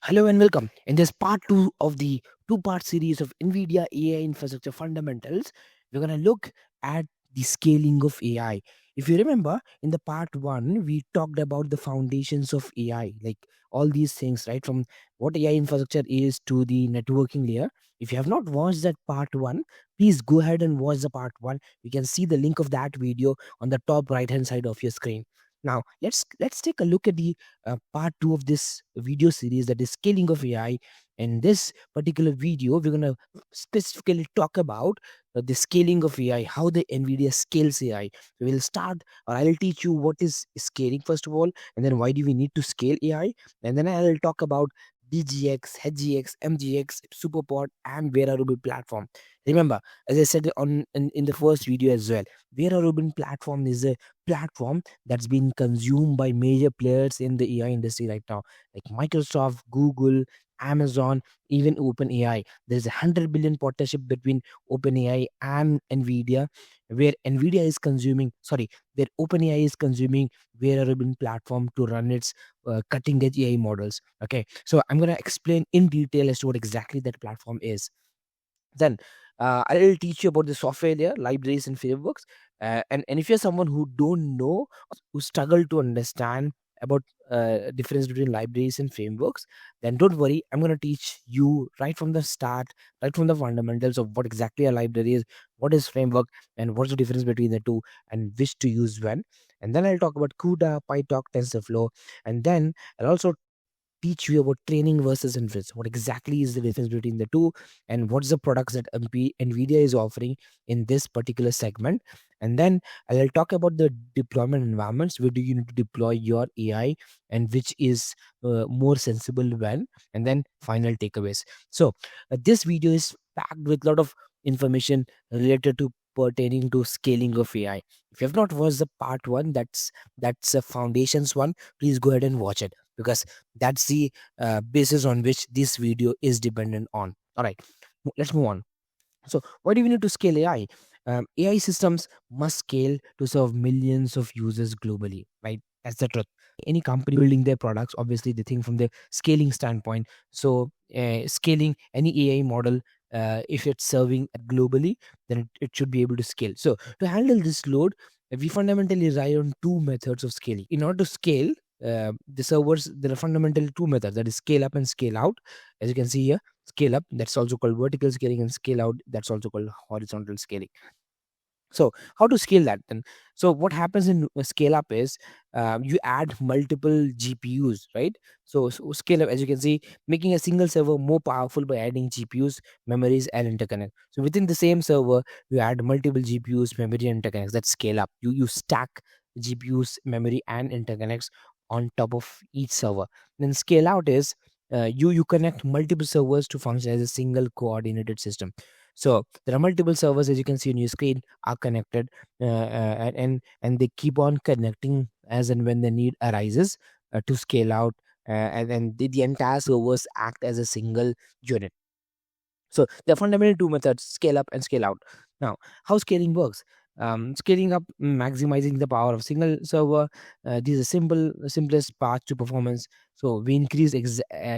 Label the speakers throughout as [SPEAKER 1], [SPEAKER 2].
[SPEAKER 1] Hello and welcome. In this part two of the two-part series of NVIDIA AI Infrastructure Fundamentals, we're going to look at the scaling of AI. If you remember, in the part one, we talked about the foundations of AI, like all these things, right? From what AI infrastructure is to the networking layer. If you have not watched that part one, please go ahead and watch the part one. You can see the link of that video on the top right-hand side of your screen. Now, let's take a look at the part two of this video series, that is scaling of AI. In this particular video, we're going to specifically talk about the scaling of AI, how the NVIDIA scales AI. So we'll start, or I'll teach you what is scaling first of all, and then why do we need to scale AI, and then I'll talk about DGX, HGX, MGX, SuperPOD, and Vera Rubin platform. Remember, as I said in the first video as well, Vera Rubin platform is a platform that's been consumed by major players in the AI industry right now, like Microsoft, Google, Amazon, even OpenAI. There's a 100 billion partnership between OpenAI and NVIDIA, where NVIDIA is consuming, sorry, where OpenAI is consuming Vera Rubin platform to run its cutting edge AI models. Okay, so I'm going to explain in detail as to what exactly that platform is. Then I'll teach you about the software layer, libraries and frameworks. And if you're someone who don't know, who struggle to understand about difference between libraries and frameworks, then don't worry, I'm going to teach you right from the start, right from the fundamentals of what exactly a library is, what is framework, and what's the difference between the two, and which to use when. And then I'll talk about CUDA, PyTorch, TensorFlow, and then I'll also teach you about training versus inference. What exactly is the difference between the two, and what's the products that NVIDIA is offering in this particular segment. And then I'll talk about the deployment environments. Where do you need to deploy your AI, and which is more sensible when, and then final takeaways. So this video is packed with a lot of information related to pertaining to scaling of AI. If you have not watched the part one, that's a foundations one. Please go ahead and watch it, because that's the basis on which this video is dependent on. All right, let's move on. So why do we need to scale AI? AI systems must scale to serve millions of users globally, right? That's the truth. Any company building their products, obviously they think from the scaling standpoint. So scaling any AI model, if it's serving globally, then it should be able to scale. So to handle this load, we fundamentally rely on two methods of scaling. In order to scale the servers, there are fundamentally two methods, that is scale up and scale out. As you can see here, scale up, that's also called vertical scaling, and scale out, that's also called horizontal scaling. So how to scale that then? So what happens in scale up is, you add multiple GPUs, right? So scale up, as you can see, making a single server more powerful by adding GPUs, memories, and interconnect. So within the same server, you add multiple GPUs, memory, and interconnects. That's scale up. You stack GPUs, memory, and interconnects on top of each server. Then scale out is, you connect multiple servers to function as a single coordinated system. So there are multiple servers, as you can see on your screen, are connected, and they keep on connecting as and when the need arises to scale out, and then the entire servers act as a single unit. So there are fundamentally two methods: scale up and scale out. Now, how scaling works? Scaling up, maximizing the power of single server. This is a simplest path to performance. So we increase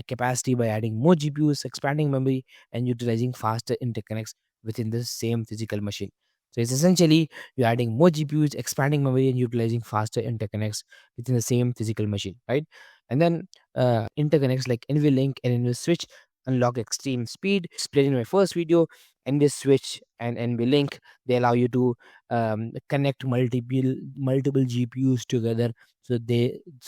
[SPEAKER 1] capacity by adding more GPUs, expanding memory, and utilizing faster interconnects within the same physical machine. So it's essentially you're adding more GPUs, expanding memory, and utilizing faster interconnects within the same physical machine, right? And then interconnects like NVLink and NVSwitch unlock extreme speed. Explained in my first video, NVSwitch and NVLink, they allow you to connect multiple GPUs together, so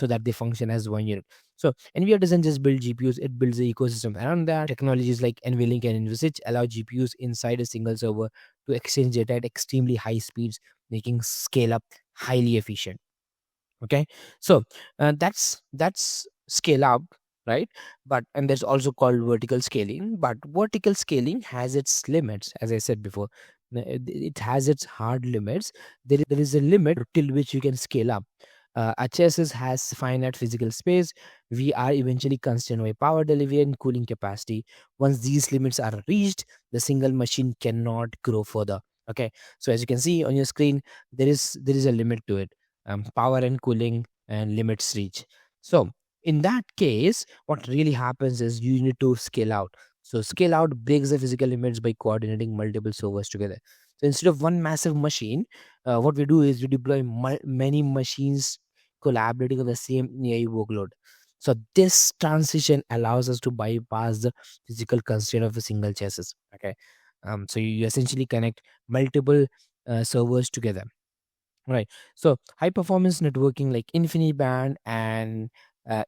[SPEAKER 1] that they function as one unit. So NVIDIA doesn't just build GPUs; it builds the ecosystem around that. Technologies like NVLink and NVSwitch allow GPUs inside a single server to exchange data at extremely high speeds, making scale up highly efficient. Okay, so that's scale up, right? But and there's also called vertical scaling, but vertical scaling has its limits. As I said before, it has its hard limits. There is a limit till which you can scale up. A chassis has finite physical space. We are eventually constrained by power delivery and cooling capacity. Once these limits are reached, the single machine cannot grow further. Okay, so as you can see on your screen, there is a limit to it. Power and cooling and limits reach. So In that case, what really happens is you need to scale out. So scale out breaks the physical limits by coordinating multiple servers together. So instead of one massive machine, what we do is we deploy many machines collaborating on the same AI workload. So this transition allows us to bypass the physical constraint of a single chassis. Okay, so you essentially connect multiple servers together. Right. So high performance networking like InfiniBand and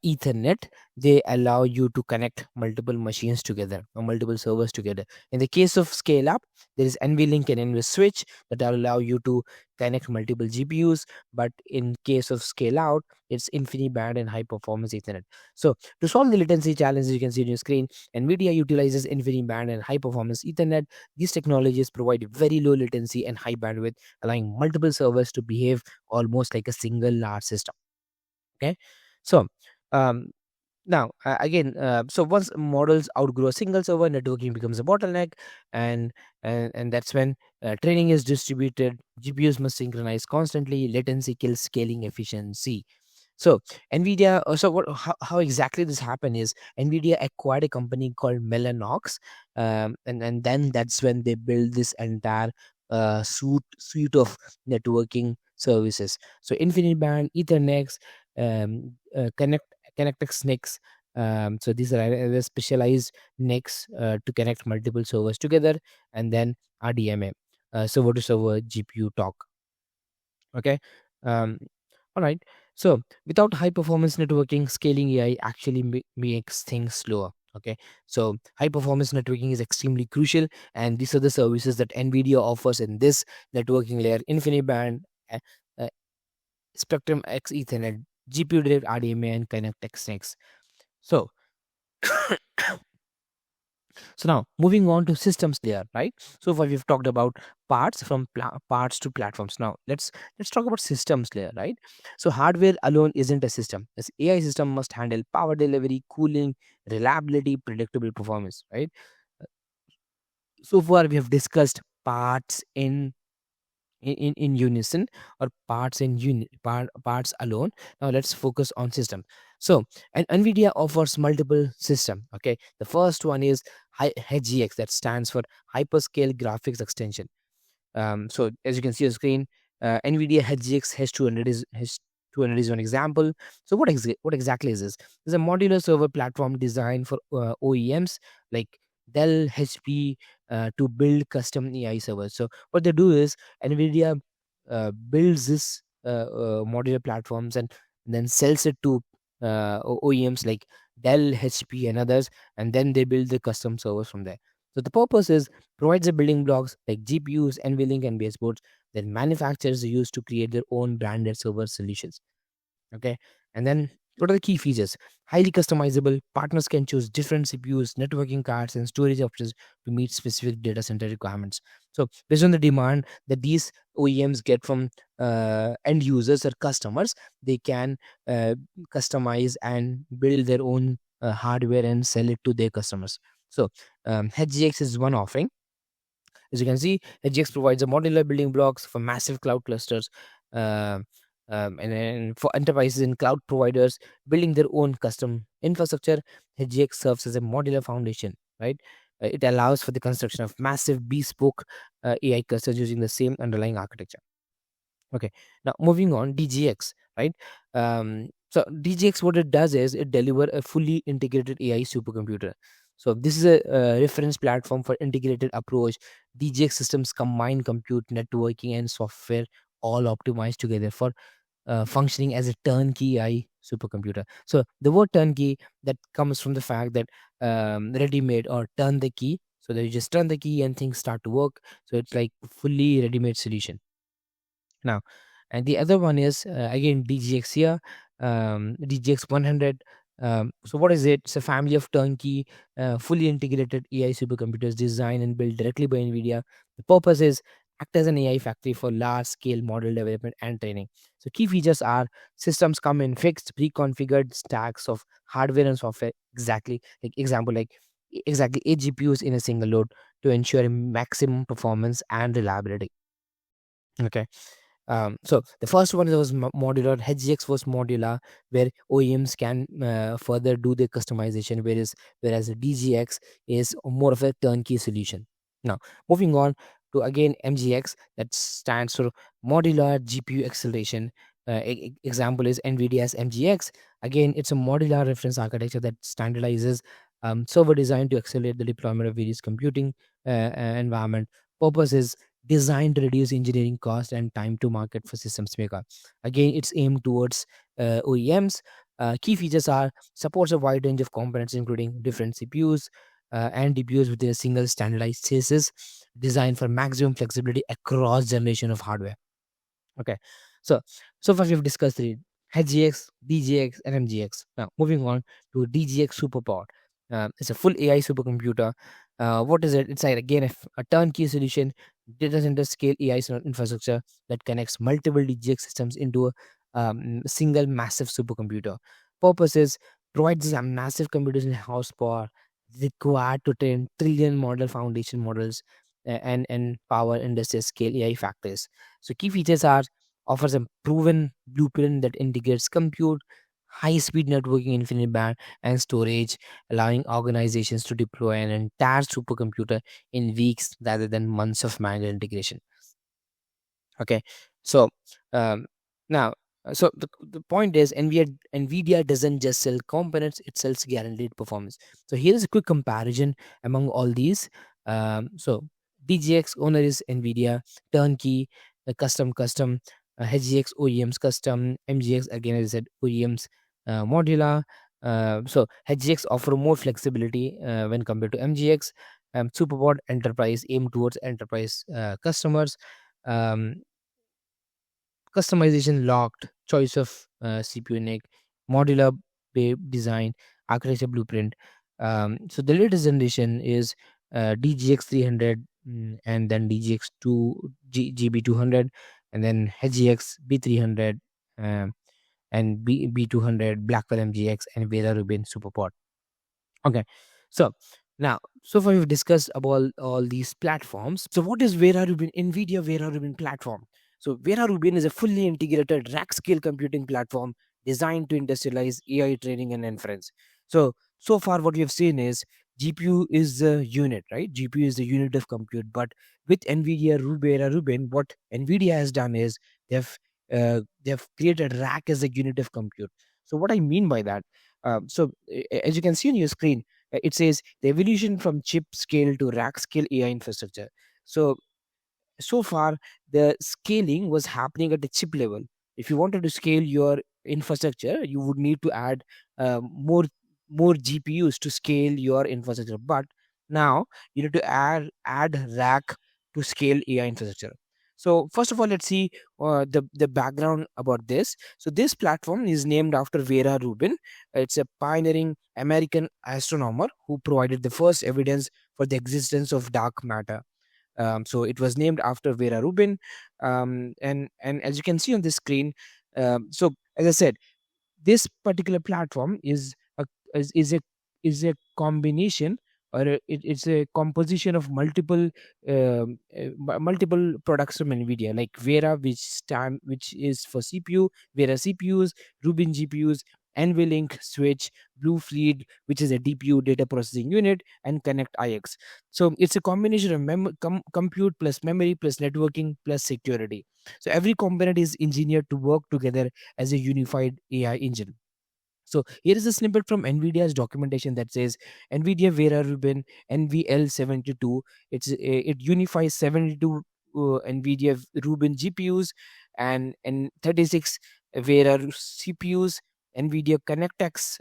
[SPEAKER 1] Ethernet, they allow you to connect multiple machines together or multiple servers together. In the case of scale up, there is NVLink and NV switch that allow you to connect multiple GPUs. But in case of scale out, it's InfiniBand and high performance Ethernet. So to solve the latency challenges you can see on your screen, NVIDIA utilizes InfiniBand and high performance Ethernet. These technologies provide very low latency and high bandwidth, allowing multiple servers to behave almost like a single large system. Okay, so um, now again, so once models outgrow a single server, networking becomes a bottleneck, and and that's when training is distributed. GPUs must synchronize constantly. Latency kills scaling efficiency. So Nvidia, so what? How exactly this happened is Nvidia acquired a company called Mellanox, and then that's when they built this entire suite of networking services. So InfiniBand, Ethernet, ConnectX Nics. So these are other specialized NICs to connect multiple servers together, and then RDMA, server to server GPU talk. Okay. Um, all right. So without high performance networking, scaling AI actually makes things slower. Okay. So high performance networking is extremely crucial, and these are the services that NVIDIA offers in this networking layer: InfiniBand, uh, uh, Spectrum X Ethernet, GPU derived RDMA, and ConnectX Next. So So now moving on to systems layer, right? So far we've talked about parts from parts to platforms. Now let's talk about systems layer, right? So hardware alone isn't a system. This AI system must handle power delivery, cooling, reliability, predictable performance, right? So far we have discussed parts in unison, or parts in parts alone. Now let's focus on system. So and NVIDIA offers multiple system. Okay, the first one is HGX, that stands for hyperscale graphics extension. So as you can see on screen, NVIDIA HGX H200 is one example. So what exactly is this? It's a modular server platform designed for OEMs like Dell, HP, to build custom AI servers. So what they do is NVIDIA builds this modular platforms and then sells it to OEMs like Dell, HP, and others, and then they build the custom servers from there. So the purpose is provides the building blocks like GPUs, NVLink, and baseboards that manufacturers use to create their own branded server solutions. Okay, and then what are the key features? Highly customizable. Partners can choose different CPUs, networking cards, and storage options to meet specific data center requirements. So based on the demand that these OEMs get from end users or customers, they can uh, customize and build their own hardware and sell it to their customers. So HGX is one offering. As you can see, HGX provides a modular building blocks for massive cloud clusters, uh, and then for enterprises and cloud providers building their own custom infrastructure. HGX serves as a modular foundation, right? It allows for the construction of massive bespoke AI clusters using the same underlying architecture. Okay, now moving on, DGX, right? So DGX, what it does is it deliver a fully integrated AI supercomputer. So this is a reference platform for integrated approach. DGX systems combine compute, networking, and software all optimized together for functioning as a turnkey AI supercomputer. So the word turnkey, that comes from the fact that ready-made, or turn the key. So that you just turn the key and things start to work. So it's like fully ready-made solution. Now, and the other one is again DGX here, DGX 100. So what is it? It's a family of turnkey, fully integrated AI supercomputers designed and built directly by NVIDIA. The purpose is act as an AI factory for large scale model development and training. So key features are: systems come in fixed pre-configured stacks of hardware and software, exactly like example like exactly 8 GPUs in a single load to ensure maximum performance and reliability. Okay. So the first one was modular. HGX was modular, where OEMs can further do the customization, whereas the DGX is more of a turnkey solution. Now, moving on to again MGX, that stands for modular GPU acceleration. Example is NVIDIA's MGX. Again, it's a modular reference architecture that standardizes server design to accelerate the deployment of various computing environment. Purpose is designed to reduce engineering cost and time to market for systems maker. Again, it's aimed towards OEMs. Key features are supports a wide range of components, including different CPUs and DPUs with a single standardized chassis, designed for maximum flexibility across generation of hardware. Okay, so so far we've discussed three: HGX, DGX, and MGX. Now moving on to DGX SuperPOD. It's a full AI supercomputer. What is it? It's like again a turnkey solution, data center scale AI infrastructure that connects multiple DGX systems into a single massive supercomputer. Purpose is provides a massive computation horsepower required to train trillion model foundation models and power industrial scale AI factors. So key features are offers a proven blueprint that integrates compute, high-speed networking, Infiniband, and storage, allowing organizations to deploy an entire supercomputer in weeks rather than months of manual integration. Okay, so um, now the point is nvidia doesn't just sell components, it sells guaranteed performance. So here is a quick comparison among all these. So DGX owner is nvidia, turnkey, custom, HGX OEMs custom, MGX again as I said OEMs, modular. So HGX offer more flexibility when compared to MGX. Superpod enterprise aim towards enterprise customers. um, Customization locked, choice of CPU NIC, modular design, architecture blueprint. So the latest generation is DGX 300, and then DGX 2 GB200, and then HGX B300, and B200, Blackwell MGX, and Vera Rubin SuperPOD. Okay. So now, so far we've discussed about all these platforms. So what is Vera Rubin? NVIDIA Vera Rubin platform. So Vera Rubin is a fully integrated rack scale computing platform designed to industrialize AI training and inference. So far what we have seen is GPU is the unit, right? GPU is the unit of compute. But with NVIDIA Vera Rubin, what NVIDIA has done is they've created rack as a unit of compute. So what I mean by that, as you can see on your screen, it says the evolution from chip scale to rack scale AI infrastructure. So far the scaling was happening at the chip level. If you wanted to scale your infrastructure, you would need to add more GPUs to scale your infrastructure. But now you need to add rack to scale AI infrastructure. So first of all, let's see the background about this. So this platform is named after Vera Rubin. It's a pioneering American astronomer who provided the first evidence for the existence of dark matter. So it was named after Vera Rubin. And as you can see on the screen, so as I said, this particular platform is a is a combination, or it's a composition of multiple products from NVIDIA, like Vera, which is for CPU, Vera CPUs, Rubin GPUs, NVLink switch, Bluefleet, which is a DPU data processing unit, and ConnectX. So it's a combination of compute plus memory plus networking plus security. So every component is engineered to work together as a unified AI engine. So here is a snippet from NVIDIA's documentation that says NVIDIA Vera Rubin NVL72. It unifies 72 NVIDIA Rubin GPUs and 36 Vera CPUs. NVIDIA ConnectX,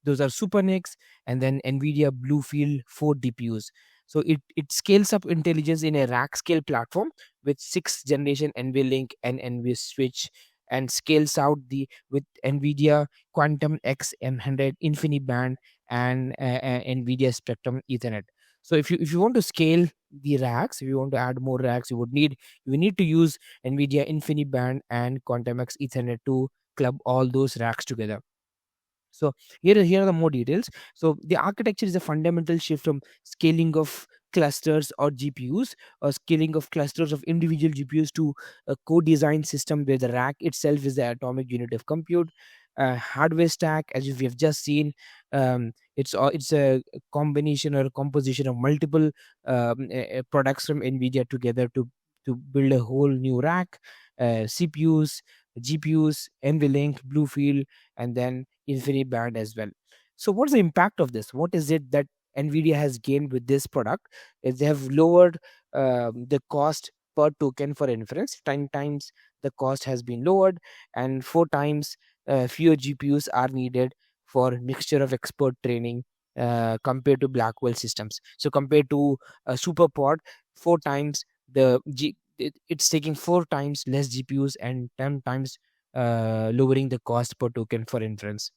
[SPEAKER 1] those are SuperNICs, and then NVIDIA Bluefield 4 DPUs. So it scales up intelligence in a rack scale platform with sixth generation NVLink and NV switch, and scales out the with NVIDIA Quantum X M100 Infiniband and NVIDIA Spectrum Ethernet. So if you want to scale the racks, if you want to add more racks, you need to use NVIDIA Infiniband and Quantum X Ethernet to club all those racks together. So here are the more details. So the architecture is a fundamental shift from scaling of clusters or GPUs, or scaling of clusters of individual GPUs to a co-designed system where the rack itself is the atomic unit of compute. Hardware stack, as we have just seen, it's a combination or a composition of multiple products from NVIDIA together to build a whole new rack. CPUs, GPUs, NVLink, Bluefield, and then Infiniband as well. So, what's the impact of this? What is it that NVIDIA has gained with this product? Is they have lowered the cost per token for inference. 10 times the cost has been lowered, and 4 times fewer GPUs are needed for mixture of expert training compared to Blackwell systems. So, compared to a SuperPOD, 4 times it's taking 4 times less GPUs and 10 times lowering the cost per token for inference.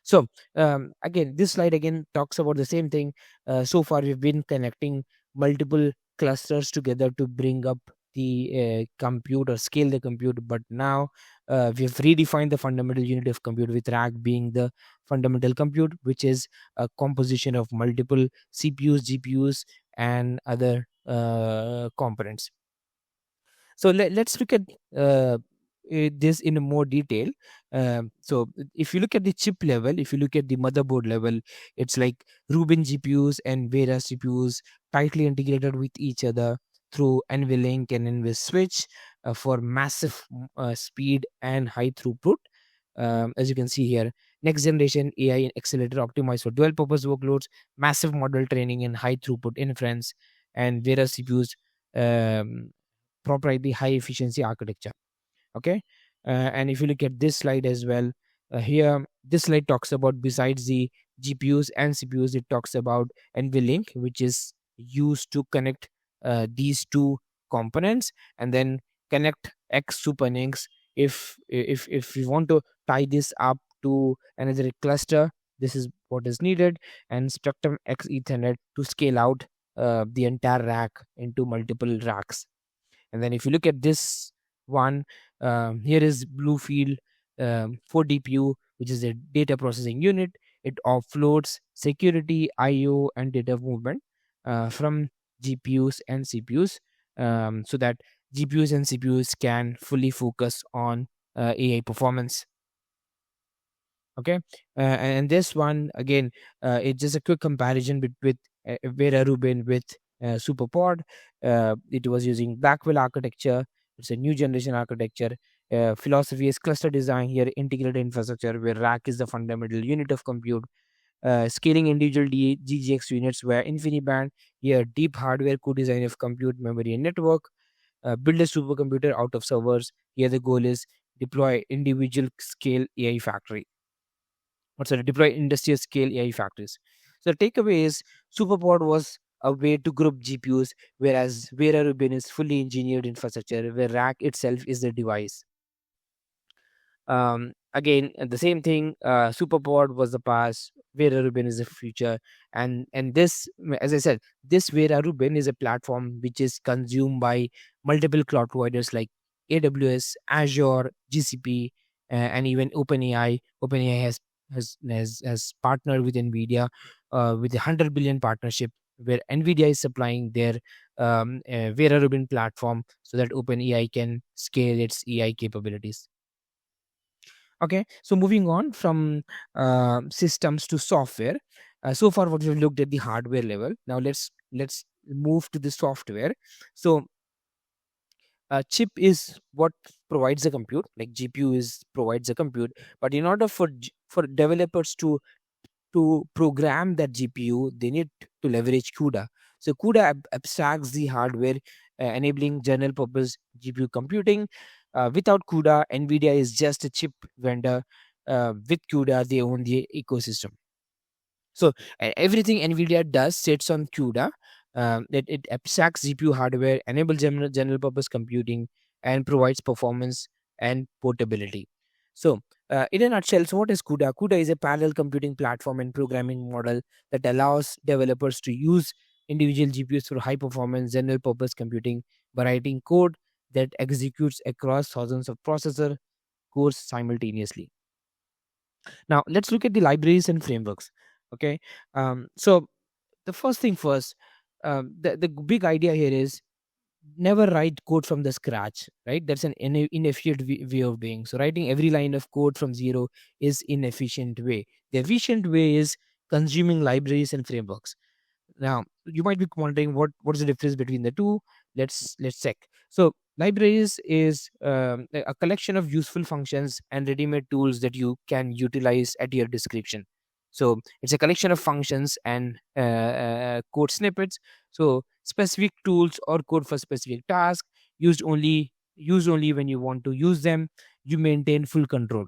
[SPEAKER 1] So again, this slide again talks about the same thing. So far, we've been connecting multiple clusters together to bring up the compute or scale the compute. But now we've redefined the fundamental unit of compute, with rack being the fundamental compute, which is a composition of multiple CPUs, GPUs, and other components. So let's look at this in a more detail. So if you look at the chip level, if you look at the motherboard level, it's like Rubin GPUs and Vera CPUs tightly integrated with each other through NVLink and NVIS switch for massive speed and high throughput. As you can see here, next generation AI accelerator optimized for dual purpose workloads, massive model training, and high throughput inference. And Vera CPUs, um, proprietary high efficiency architecture. Okay. And if you look at this slide as well, here this slide talks about, besides the GPUs and CPUs, it talks about NVLink, which is used to connect these two components, and then ConnectX SuperNICs. If you want to tie this up to another cluster, this is what is needed, and Spectrum X Ethernet to scale out the entire rack into multiple racks. And then if you look at this one, here is Bluefield 4 DPU, which is a data processing unit. It offloads security, IO, and data movement from GPUs and CPUs, so that GPUs and CPUs can fully focus on AI performance. Okay. And this one again, it's just a quick comparison with Vera Rubin with SuperPOD. It was using Blackwell architecture. It's a new generation architecture. Philosophy is cluster design, here integrated infrastructure, where rack is the fundamental unit of compute. Scaling individual DGX units, where Infiniband, here deep hardware co-design of compute, memory, and network. Build a supercomputer out of servers. Here the goal is deploy individual scale AI factory, or sorry, deploy industrial scale AI factories. So the takeaway is, SuperPOD was a way to group GPUs, whereas Vera Rubin is fully engineered infrastructure where rack itself is the device. Again, the same thing. SuperPOD was the past, Vera Rubin is the future. And this, as I said, this Vera Rubin is a platform which is consumed by multiple cloud providers like AWS, Azure, GCP, and even OpenAI has partnered with NVIDIA with a 100 billion partnership, where NVIDIA is supplying their Vera Rubin platform so that OpenAI can scale its AI capabilities. Okay, so moving on from systems to software. So far, what we've looked at the hardware level. Now let's move to the software. So chip is what provides the compute, like GPU is provides the compute. But in order for developers to program that GPU, they need to leverage CUDA. So CUDA abstracts the hardware, enabling general purpose GPU computing. Without CUDA, NVIDIA is just a chip vendor. With CUDA, they own the ecosystem. So everything NVIDIA does sits on CUDA. It abstracts GPU hardware, enables general purpose computing, and provides performance and portability. So, in a nutshell, so what is CUDA? CUDA is a parallel computing platform and programming model that allows developers to use individual GPUs for high performance general purpose computing by writing code that executes across thousands of processor cores simultaneously. Now, let's look at the libraries and frameworks. Okay. So the first thing first, the big idea here is never write code from the scratch, right? That's an inefficient way of doing. So writing every line of code from zero is inefficient way. The efficient way is consuming libraries and frameworks. Now you might be wondering what is the difference between the two. Let's check. So libraries is a collection of useful functions and ready-made tools that you can utilize at your description. So it's a collection of functions and code snippets. So specific tools or code for specific tasks, used only when you want to use them. You maintain full control.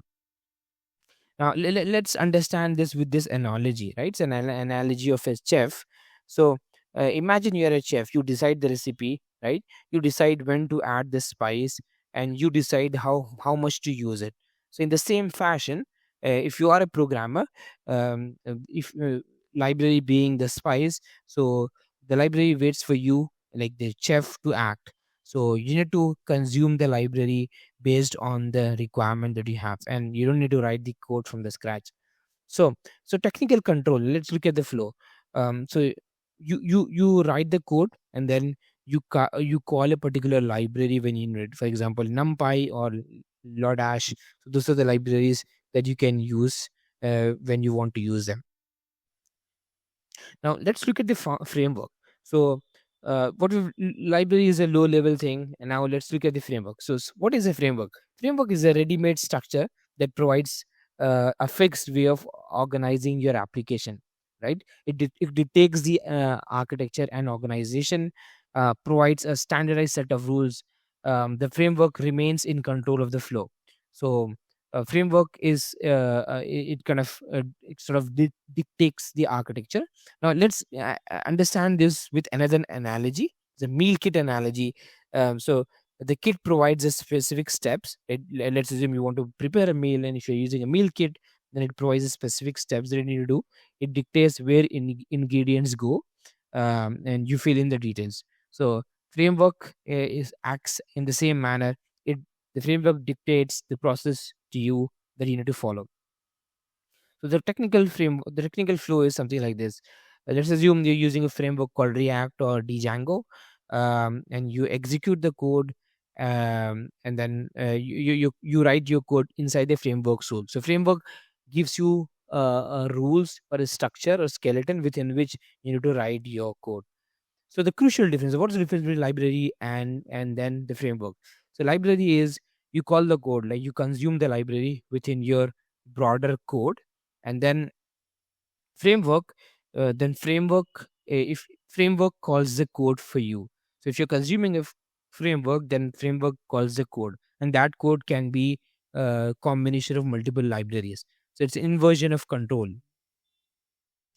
[SPEAKER 1] Now let's understand this with this analogy, right? It's an analogy of a chef. So imagine you are a chef. You decide the recipe, right? You decide when to add the spice, and you decide how much to use it. So in the same fashion, if you are a programmer, if library being the spice, so the library waits for you, like the chef, to act. So you need to consume the library based on the requirement that you have, and you don't need to write the code from the scratch. So so technical control, let's look at the flow. So you write the code, and then you call a particular library when you need it. For example, numpy or lodash. So those are the libraries that you can use when you want to use them. Now let's look at the framework. So library is a low level thing, and now let's look at the framework. So what is a framework? Framework is a ready made structure that provides a fixed way of organizing your application, right? It takes the architecture and organization, provides a standardized set of rules. The framework remains in control of the flow. So a framework is it kind of it sort of dictates the architecture. Now let's understand this with another analogy, the meal kit analogy. So the kit provides a specific steps. Let's assume you want to prepare a meal, and if you're using a meal kit, then it provides a specific steps that you need to do. It dictates where ingredients go, and you fill in the details. So framework is acts in the same manner. It The framework dictates the process to you that you need to follow. So the technical flow is something like this. Let's assume you're using a framework called React or Django, and you execute the code, and then you write your code inside the framework rule. So framework gives you rules or a structure or skeleton within which you need to write your code. So the crucial difference, what's the difference between library and then the framework? So library is, you call the code, like you consume the library within your broader code. And then framework, if framework calls the code for you. So if you're consuming a framework, then framework calls the code, and that code can be a combination of multiple libraries. So it's inversion of control.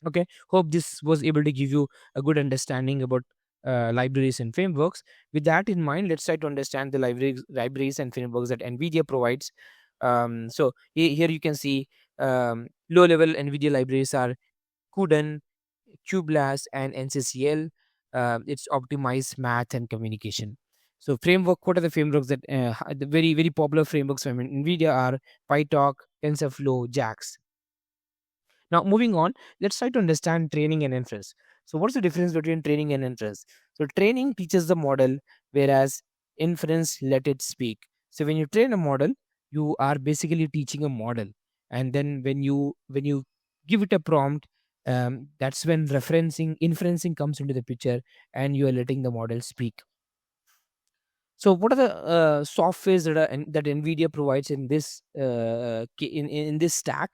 [SPEAKER 1] Okay, hope this was able to give you a good understanding about libraries and frameworks. With that in mind, let's try to understand the libraries and frameworks that NVIDIA provides. So here you can see low level NVIDIA libraries are CUDA, QBLAS, and NCCL. It's optimized math and communication. So framework, what are the frameworks that the very popular frameworks from NVIDIA are PyTorch, TensorFlow, JAX. Now, moving on, let's try to understand training and inference. So, what's the difference between training and inference? So, training teaches the model, whereas inference let it speak. So, when you train a model, you are basically teaching a model, and then when you give it a prompt, that's when inferencing comes into the picture, and you are letting the model speak. So, what are the softwares that NVIDIA provides in this in this stack?